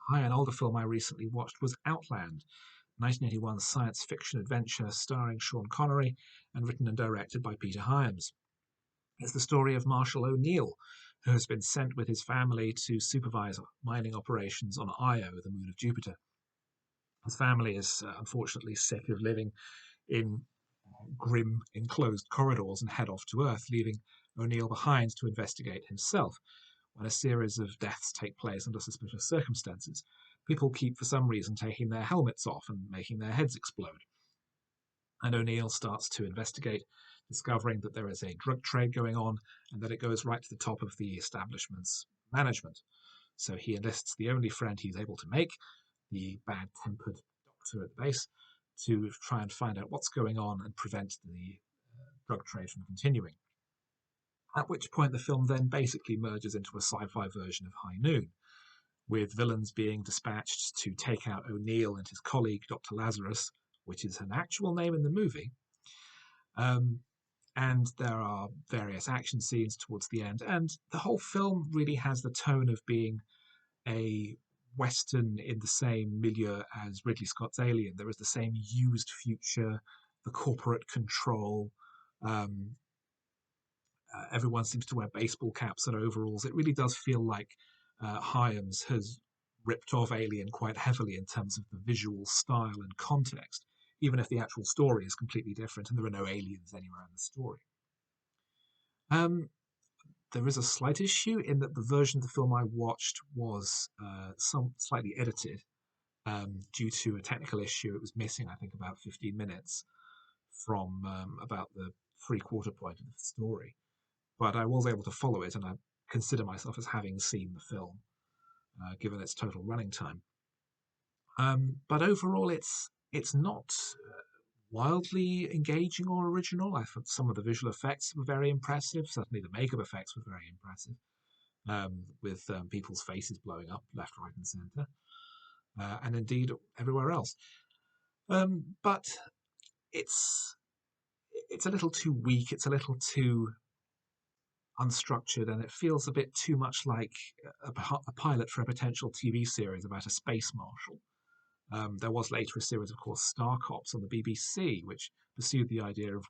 Hi, an older film I recently watched was Outland, 1981 science fiction adventure starring Sean Connery and written and directed by Peter Hyams. It's the story of Marshall O'Neill, who has been sent with his family to supervise mining operations on Io, the moon of Jupiter. His family is unfortunately sick of living in grim, enclosed corridors and head off to Earth, leaving O'Neill behind to investigate himself. When a series of deaths take place under suspicious circumstances, people keep, for some reason, taking their helmets off and making their heads explode. And O'Neill starts to investigate, discovering that there is a drug trade going on and that it goes right to the top of the establishment's management. So he enlists the only friend he's able to make, the bad tempered doctor at the base, to try and find out what's going on and prevent the drug trade from continuing. At which point the film then basically merges into a sci-fi version of High Noon, with villains being dispatched to take out O'Neill and his colleague, Dr. Lazarus, which is an actual name in the movie. And there are various action scenes towards the end. And the whole film really has the tone of being a Western in the same milieu as Ridley Scott's Alien. There is the same used future, the corporate control. Everyone seems to wear baseball caps and overalls. It really does feel like Hyams has ripped off Alien quite heavily in terms of the visual style and context, even if the actual story is completely different and there are no aliens anywhere in the story. There is a slight issue in that the version of the film I watched was slightly edited due to a technical issue. It was missing, I think, about 15 minutes from about the three-quarter point of the story. But I was able to follow it, and I consider myself as having seen the film, given its total running time. But overall, it's not wildly engaging or original. I thought some of the visual effects were very impressive. Certainly, the makeup effects were very impressive, with people's faces blowing up left, right, and centre, and indeed everywhere else. But it's a little too weak. It's a little too unstructured, and it feels a bit too much like a pilot for a potential TV series about a space marshal. There was later a series, of course, Star Cops on the BBC, which pursued the idea of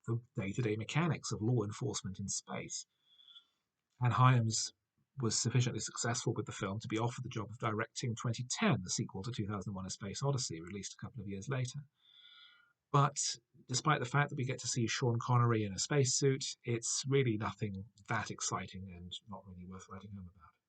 the day-to-day mechanics of law enforcement in space. And Hyams was sufficiently successful with the film to be offered the job of directing 2010, the sequel to 2001: A Space Odyssey, released a couple of years later. But despite the fact that we get to see Sean Connery in a spacesuit, it's really nothing that exciting and not really worth writing home about.